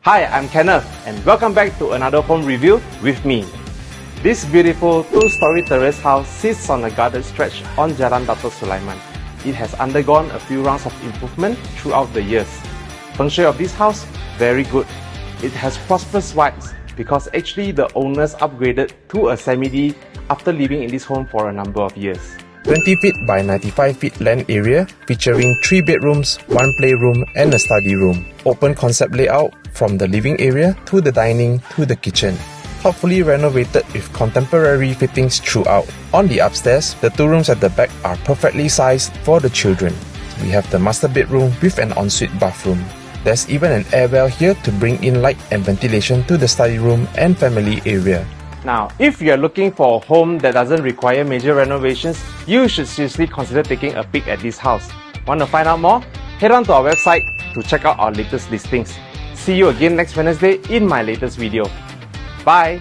Hi, I'm Kenneth and welcome back to another home review with me. This beautiful two-story terrace house sits on a guarded stretch on Jalan Datuk Sulaiman. It has undergone a few rounds of improvement throughout the years. Feng shui of this house, very good. It has prosperous vibes because actually the owners upgraded to a semi-D after living in this home for a number of years. 20 feet by 95 feet land area featuring 3 bedrooms, 1 playroom and a study room. Open concept layout from the living area to the dining to the kitchen. Thoughtfully renovated with contemporary fittings throughout. On the upstairs, the 2 rooms at the back are perfectly sized for the children. We have the master bedroom with an ensuite bathroom. There's even an air well here to bring in light and ventilation to the study room and family area. Now, if you're looking for a home that doesn't require major renovations, you should seriously consider taking a peek at this house. Want to find out more? Head on to our website to check out our latest listings. See you again next Wednesday in my latest video. Bye!